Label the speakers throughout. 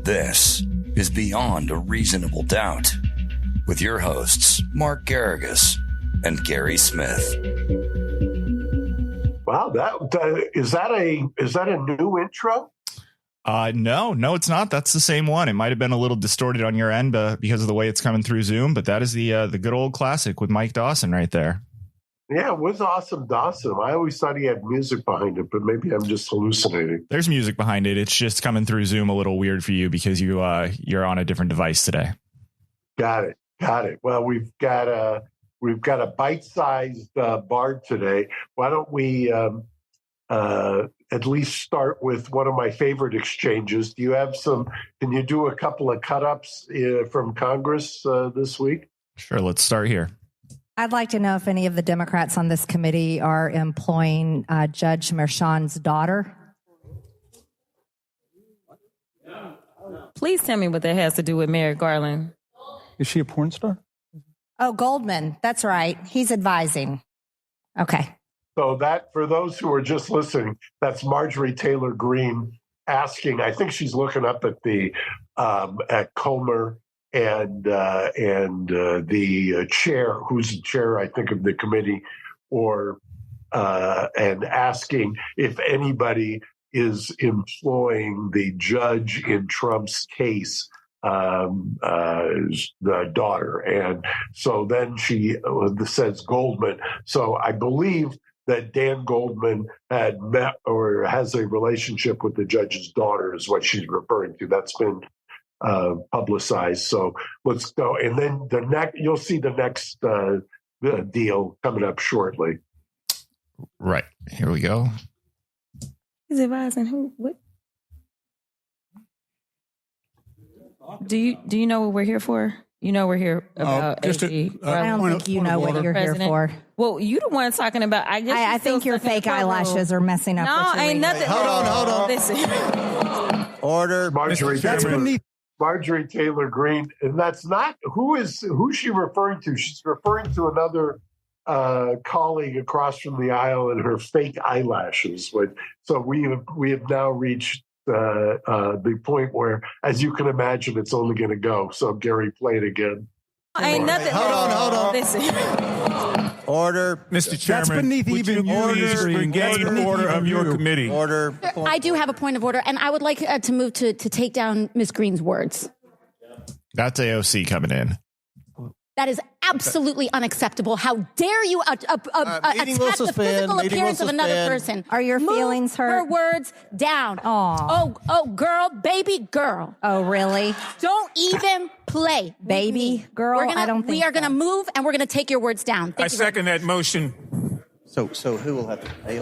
Speaker 1: This is Beyond a Reasonable Doubt with your hosts, Mark Garrigus and Gary Smith.
Speaker 2: Wow, is that a new intro?
Speaker 3: No, it's not. That's the same one. It might have been a little distorted on your end because of the way it's coming through Zoom, but that is the good old classic with Mike Dawson right there.
Speaker 2: Yeah, it was awesome Dawson. I always thought he had music behind it, but maybe I'm just hallucinating.
Speaker 3: There's music behind it. It's just coming through Zoom a little weird for you because you're on a different device today.
Speaker 2: Got it. Well, we've got a bite-sized Bard today. Why don't we at least start with one of my favorite exchanges? Do you have can you do a couple of cut-ups from Congress this week?
Speaker 3: Sure, let's start here.
Speaker 4: I'd like to know if any of the Democrats on this committee are employing Judge Merchan's daughter.
Speaker 5: Please tell me what that has to do with Merrick Garland.
Speaker 6: Is she a porn star?
Speaker 4: Oh, Goldman. That's right. He's advising. Okay.
Speaker 2: So that, for those who are just listening, that's Marjorie Taylor Greene asking. I think she's looking up at the at Comer and the chair, who's the chair, I think, of the committee, and asking if anybody is employing the judge in Trump's case, the daughter. And so then she says Goldman. So I believe that Dan Goldman had met or has a relationship with the judge's daughter is what she's referring to. That's been publicized. So let's go. And then you'll see the next deal coming up shortly.
Speaker 3: Right. Here we go.
Speaker 5: He's advising who? What? Do you know what we're here for? You know we're here about AG.
Speaker 4: I don't think you know what you're here for.
Speaker 5: Well, you the one talking about.
Speaker 4: I think your fake eyelashes are messing up.
Speaker 5: No, ain't nothing.
Speaker 7: Hold on.
Speaker 5: Listen.
Speaker 7: Order.
Speaker 2: Marjorie Taylor Greene, and that's not who's she referring to? She's referring to another colleague across from the aisle and her fake eyelashes. So we have now reached the point where, as you can imagine, it's only going to go. So Gary, play it again.
Speaker 5: Ain't nothing.
Speaker 7: Hold on.
Speaker 5: Listen.
Speaker 7: Order.
Speaker 6: Mr. Chairman,
Speaker 8: that's beneath even
Speaker 6: order of your committee.
Speaker 7: Order.
Speaker 8: I do have a point of order, and I would like to move to take down Ms. Greene's words.
Speaker 3: That's AOC coming in.
Speaker 8: That is absolutely unacceptable. How dare you attack the physical appearance of another person?
Speaker 4: Are your feelings hurt?
Speaker 8: Her words down. Oh, girl, baby girl.
Speaker 4: Oh, really?
Speaker 8: Don't even play,
Speaker 4: Baby girl?
Speaker 8: We are going to move, and we're going to take your words down.
Speaker 6: I second that motion.
Speaker 7: So who will have to pay?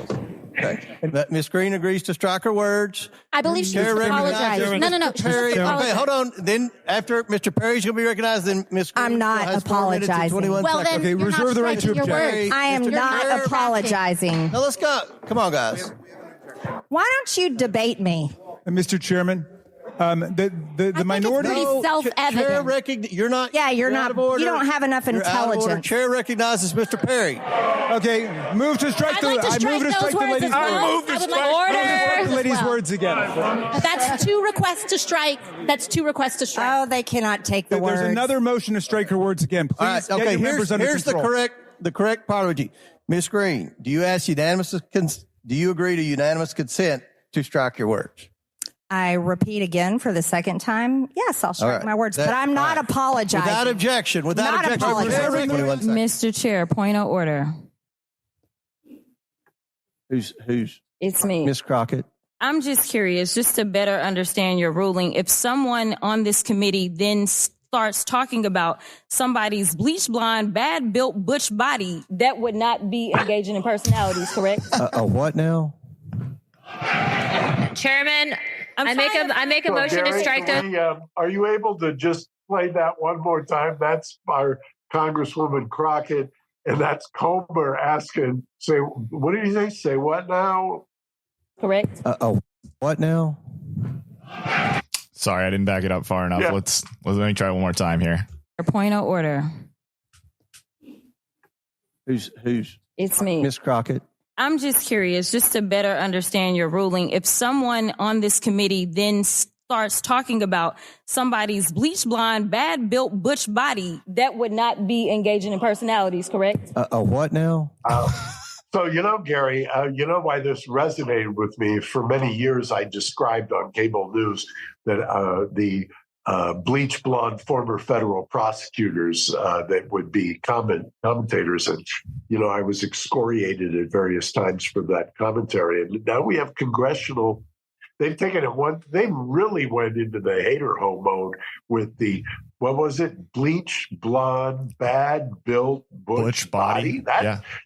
Speaker 7: Okay. Ms. Greene agrees to strike her words.
Speaker 8: I believe she needs to apologize. No.
Speaker 7: Perry, okay, hold on. Then after Mr. Perry's going to be recognized, then Ms. Greene
Speaker 4: I'm not
Speaker 7: has 4 minutes and
Speaker 4: apologizing.
Speaker 7: 21
Speaker 8: Well,
Speaker 7: seconds.
Speaker 8: then
Speaker 6: Okay,
Speaker 8: you're
Speaker 6: reserve
Speaker 8: not
Speaker 6: the right to
Speaker 8: striking your
Speaker 6: object.
Speaker 8: words.
Speaker 4: I am
Speaker 7: Mr.
Speaker 4: not
Speaker 7: Chair,
Speaker 4: apologizing.
Speaker 7: Now let's go. Come on, guys.
Speaker 4: Why don't you debate me?
Speaker 6: Mr. Chairman, the minority.
Speaker 8: It's pretty self-evident.
Speaker 7: You're not.
Speaker 4: Yeah, you're not.
Speaker 7: out of order.
Speaker 4: You don't have enough
Speaker 7: You're out of order.
Speaker 4: intelligence.
Speaker 7: Chair recognizes Mr. Perry.
Speaker 6: Okay, move to strike
Speaker 8: I'd like to strike those words as well. I would like
Speaker 6: the lady's
Speaker 8: well.
Speaker 6: words again.
Speaker 8: That's two requests to strike.
Speaker 4: Oh, they cannot take the words.
Speaker 6: There's another motion to strike her words again. Please
Speaker 7: All right.
Speaker 6: get
Speaker 7: Okay.
Speaker 6: your members under
Speaker 7: Here's
Speaker 6: control.
Speaker 7: the correct apology. Ms. Greene, do you agree to unanimous consent to strike your words?
Speaker 4: I repeat again for the second time. Yes, I'll strike my words, but I'm not apologizing.
Speaker 7: Without objection.
Speaker 4: Not apologizing.
Speaker 7: 21 seconds.
Speaker 5: Mr. Chair, point of order.
Speaker 7: Who's?
Speaker 5: It's me.
Speaker 7: Ms. Crockett.
Speaker 5: I'm just curious, just to better understand your ruling. If someone on this committee then starts talking about somebody's bleach blonde, bad built butch body, that would not be engaging in personalities, correct?
Speaker 7: What now?
Speaker 9: Chairman, I make a motion to strike those.
Speaker 2: Are you able to just play that one more time? That's our Congresswoman Crockett, and that's Comer asking, say, what did he say? Say what now?
Speaker 5: Correct.
Speaker 7: What now?
Speaker 3: Sorry, I didn't back it up far enough.
Speaker 2: Yeah.
Speaker 3: Let me try one more time here.
Speaker 5: Point of order.
Speaker 7: Who's?
Speaker 5: It's me.
Speaker 7: Ms. Crockett.
Speaker 5: I'm just curious, just to better understand your ruling. If someone on this committee then starts talking about somebody's bleach blonde, bad built butch body, that would not be engaging in personalities, correct?
Speaker 7: A what now?
Speaker 2: So, Gary, you know why this resonated with me? For many years, I described on cable news that the bleach blonde former federal prosecutors that would be commentators. And, I was excoriated at various times for that commentary. And now we have they've taken it they really went into the hater ho mode with the, what was it? Bleach, blonde, bad built, butch body.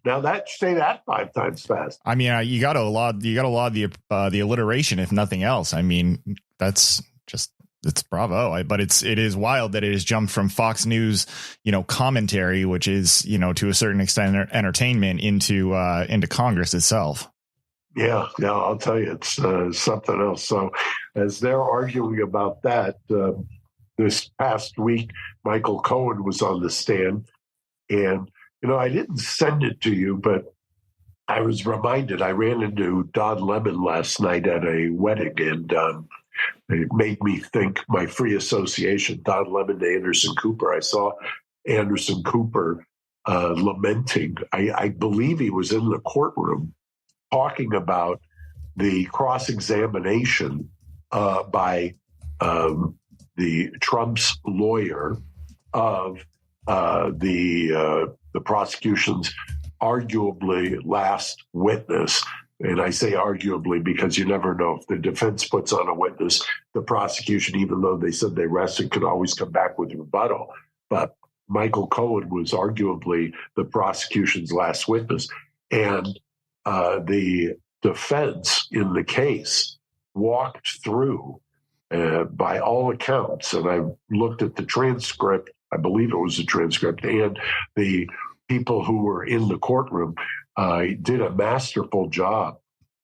Speaker 2: Now say that 5 times fast.
Speaker 3: I mean, you got to laud the alliteration, if nothing else. I mean, it's bravo. But it is wild that it has jumped from Fox News, commentary, which is, to a certain extent entertainment, into Congress itself.
Speaker 2: Yeah, I'll tell you, it's something else. So as they're arguing about that, this past week, Michael Cohen was on the stand. And, I didn't send it to you, but I was reminded, I ran into Don Lemon last night at a wedding, and it made me think, my free association, Don Lemon to Anderson Cooper. I saw Anderson Cooper lamenting. I believe he was in the courtroom talking about the cross-examination by the Trump's lawyer of the prosecution's arguably last witness. And I say arguably because you never know if the defense puts on a witness, the prosecution, even though they said they rested, could always come back with rebuttal. But Michael Cohen was arguably the prosecution's last witness. And the defense in the case walked through, by all accounts, and I looked at the transcript, I believe it was a transcript, and the people who were in the courtroom did a masterful job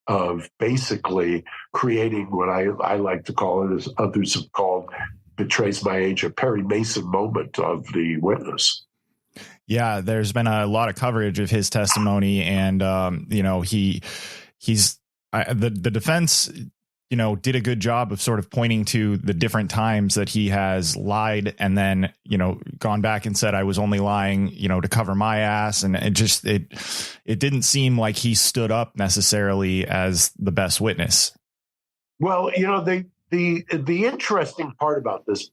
Speaker 2: of basically creating what I like to call it, as others have called, betrays my age, a Perry Mason moment of the witness.
Speaker 3: Yeah, there's been a lot of coverage of his testimony, and the defense, did a good job of sort of pointing to the different times that he has lied, and then gone back and said, I was only lying, to cover my ass, and it didn't seem like he stood up necessarily as the best witness.
Speaker 2: Well, the interesting part about this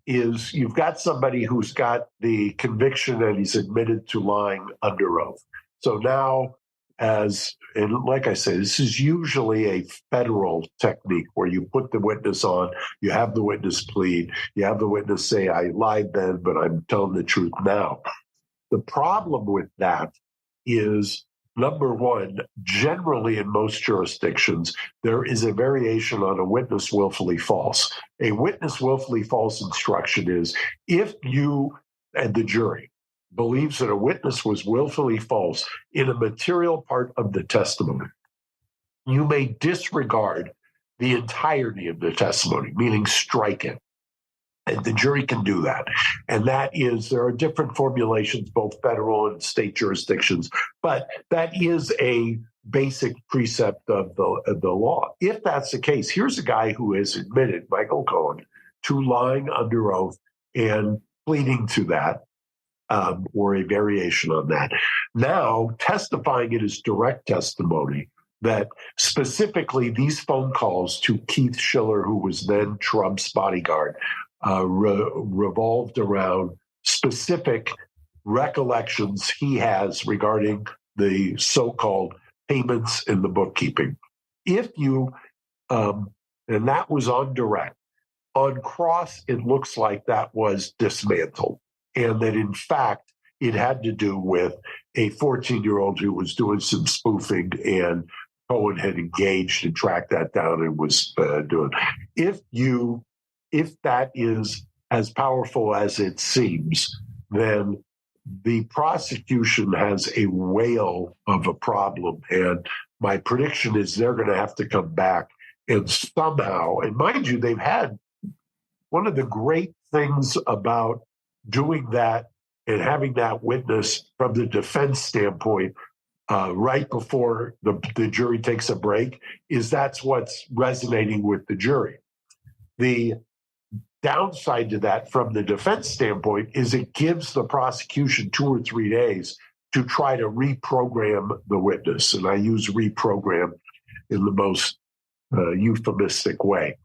Speaker 2: is you've got somebody who's got the conviction and he's admitted to lying under oath. So now, and like I say, this is usually a federal technique where you put the witness on, you have the witness plead, you have the witness say, I lied then, but I'm telling the truth now. The problem with that is, number one, generally in most jurisdictions, there is a variation on a witness willfully false. A witness willfully false instruction is, if you and the jury believes that a witness was willfully false in a material part of the testimony, you may disregard the entirety of the testimony, meaning strike it. And the jury can do that. And that is, there are different formulations, both federal and state jurisdictions, but that is a basic precept of the law. If that's the case, here's a guy who has admitted, Michael Cohen, to lying under oath and pleading to that, or a variation on that. Now, testifying in his direct testimony that specifically these phone calls to Keith Schiller, who was then Trump's bodyguard, revolved around specific recollections he has regarding the so-called payments in the bookkeeping. If you, and that was on direct. On cross, it looks like that was dismantled, and that in fact, it had to do with a 14-year-old who was doing some spoofing, and Cohen had engaged and tracked that down and was doing. If that is as powerful as it seems, then the prosecution has a whale of a problem. And my prediction is they're going to have to come back and somehow, and mind you, they've had one of the great things about doing that and having that witness from the defense standpoint right before the jury takes a break is that's what's resonating with the jury. The downside to that from the defense standpoint is it gives the prosecution 2 or 3 days to try to reprogram the witness. And I use reprogram in the most euphemistic way,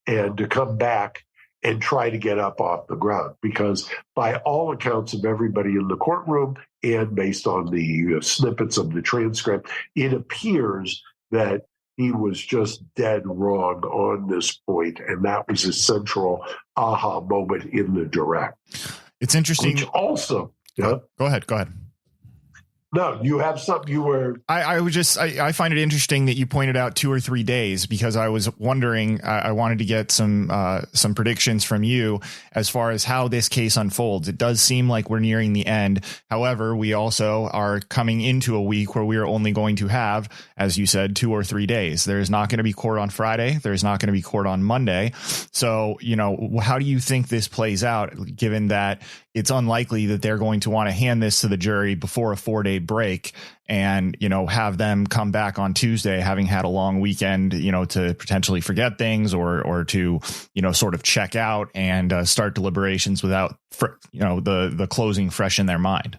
Speaker 2: and to come back and try to get up off the ground. Because by all accounts of everybody in the courtroom and based on the snippets of the transcript, it appears that he was just dead wrong on this point, and that was a central aha moment in the direct.
Speaker 3: It's interesting.
Speaker 2: Which also,
Speaker 3: Go ahead.
Speaker 2: No, you have something you were.
Speaker 3: I find it interesting that you pointed out 2 or 3 days, because I was wondering, I wanted to get some predictions from you as far as how this case unfolds. It does seem like we're nearing the end. However, we also are coming into a week where we are only going to have, as you said, 2 or 3 days. There is not going to be court on Friday. There's not going to be court on Monday. So, how do you think this plays out, given that it's unlikely that they're going to want to hand this to the jury before a 4-day break and, have them come back on Tuesday, having had a long weekend, to potentially forget things or to, sort of check out and start deliberations without, the closing fresh in their mind?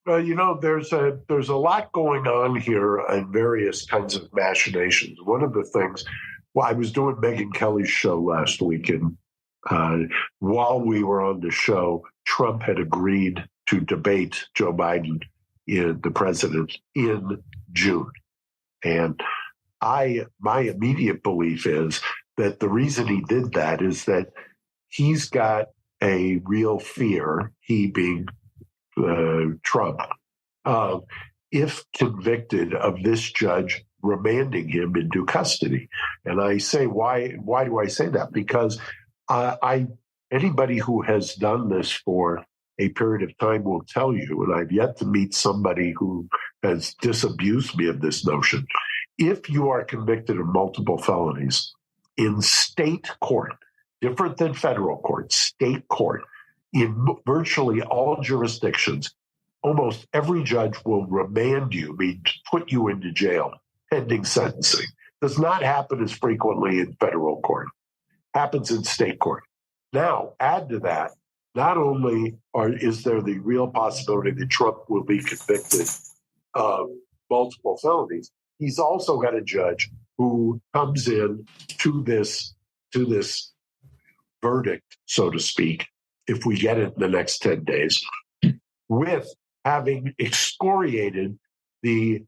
Speaker 2: Well, there's a lot going on here and various kinds of machinations. One of the things, I was doing Megyn Kelly's show last week, and while we were on the show, Trump had agreed to debate Joe Biden, the president, in June. And my immediate belief is that the reason he did that is that he's got a real fear, he being Trump, if convicted, of this judge remanding him into custody. And I say, why do I say that? Because anybody who has done this for a period of time will tell you, and I've yet to meet somebody who has disabused me of this notion, if you are convicted of multiple felonies in state court, different than federal court, state court, in virtually all jurisdictions, almost every judge will remand you, put you into jail pending sentencing. Does not happen as frequently in federal court. Happens in state court. Now, add to that, not only is there the real possibility that Trump will be convicted of multiple felonies, he's also got a judge who comes in to this verdict, so to speak, if we get it in the next 10 days, with having excoriated the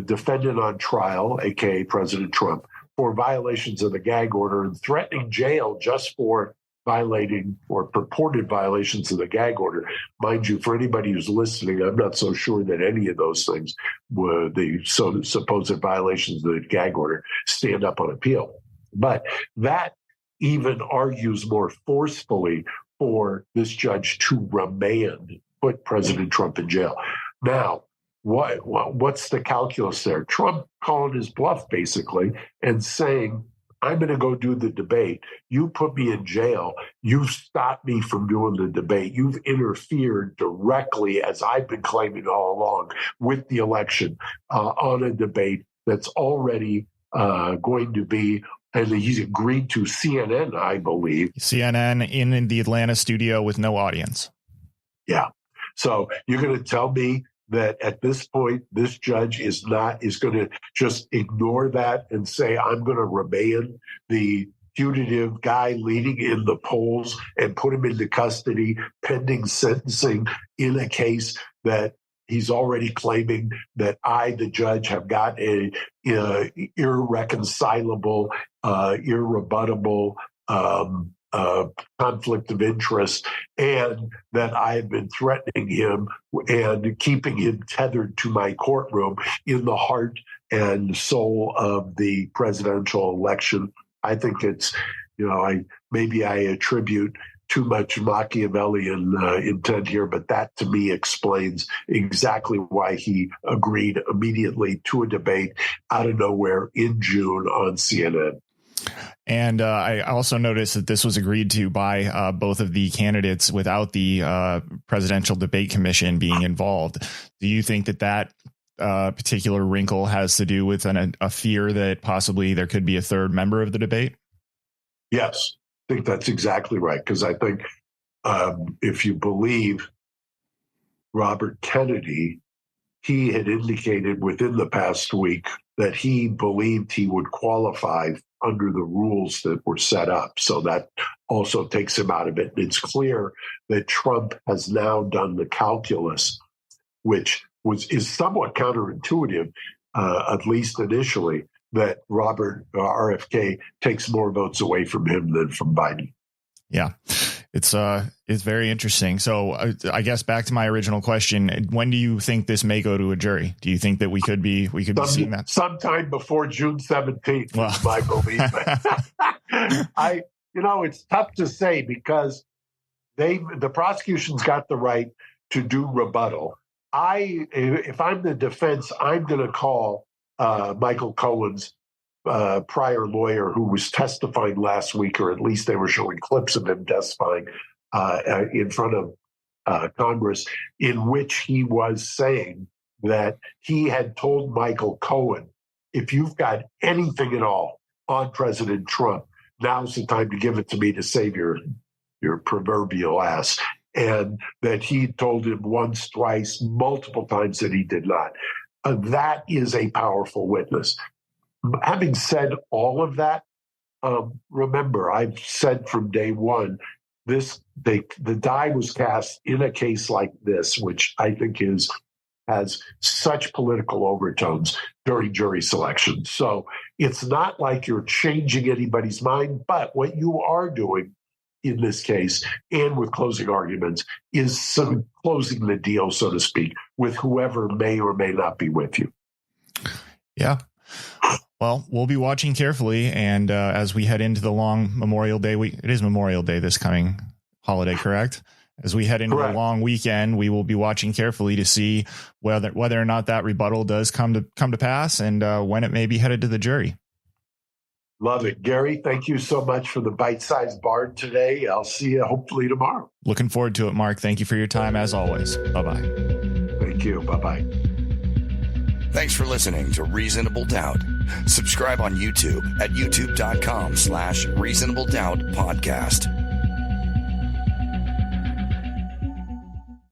Speaker 2: defendant on trial, aka President Trump, for violations of the gag order and threatening jail just for violating or purported violations of the gag order. Mind you, for anybody who's listening, I'm not so sure that any of those things were the supposed violations of the gag order stand up on appeal. But that even argues more forcefully for this judge to put President Trump in jail. Now, what's the calculus there? Trump calling his bluff, basically, and saying, I'm going to go do the debate. You put me in jail. You've stopped me from doing the debate. You've interfered directly, as I've been claiming all along, with the election on a debate that's already going to be, and he's agreed to CNN, I believe.
Speaker 3: CNN in the Atlanta studio with no audience.
Speaker 2: Yeah. So you're going to tell me that at this point, this judge is going to just ignore that and say, I'm going to remand the putative guy leading in the polls and put him into custody pending sentencing in a case that he's already claiming that I, the judge, have got a irreconcilable, irrebuttable conflict of interest, and that I have been threatening him and keeping him tethered to my courtroom in the heart and soul of the presidential election. I think it's, maybe I attribute too much Machiavellian intent here, but that to me explains exactly why he agreed immediately to a debate out of nowhere in June on CNN.
Speaker 3: And I also noticed that this was agreed to by both of the candidates without the Presidential Debate Commission being involved. Do you think that particular wrinkle has to do with a fear that possibly there could be a third member of the debate?
Speaker 2: Yes. think that's exactly right, because I think if you believe Robert Kennedy, he had indicated within the past week that he believed he would qualify under the rules that were set up. So that also takes him out of it. And it's clear that Trump has now done the calculus, which is somewhat counterintuitive, at least initially, that Robert RFK takes more votes away from him than from Biden.
Speaker 3: Yeah, it's very interesting. So I guess back to my original question: when do you think this may go to a jury? Do you think that we could be seeing that
Speaker 2: sometime before June 17th?
Speaker 3: Well.
Speaker 2: Is my belief. It's tough to say because the prosecution's got the right to do rebuttal. If I'm the defense, I'm going to call Michael Cohen's prior lawyer, who was testifying last week, or at least they were showing clips of him testifying in front of Congress, in which he was saying that he had told Michael Cohen, if you've got anything at all on President Trump, now's the time to give it to me to save your proverbial ass. And that he told him once, twice, multiple times that he did not. That is a powerful witness. Having said all of that, remember, I've said from day one, the die was cast in a case like this, which I think has such political overtones during jury selection. So it's not like you're changing anybody's mind, but what you are doing in this case, and with closing arguments, is closing the deal, so to speak, with whoever may or may not be with you.
Speaker 3: Yeah. Well, we'll be watching carefully. And as we head into the long Memorial Day week, it is Memorial Day this coming holiday, correct? As we head into the long weekend, we will be watching carefully to see whether or not that rebuttal does come to pass, and when it may be headed to the jury.
Speaker 2: Love it. Gary, thank you so much for the bite-sized barn today. I'll see you hopefully tomorrow.
Speaker 3: Looking forward to it, Mark. Thank you for your time as always. Bye-bye.
Speaker 2: Thank you. Bye-bye.
Speaker 1: Thanks for listening to Reasonable Doubt. Subscribe on YouTube at youtube.com/Reasonable Doubt Podcast.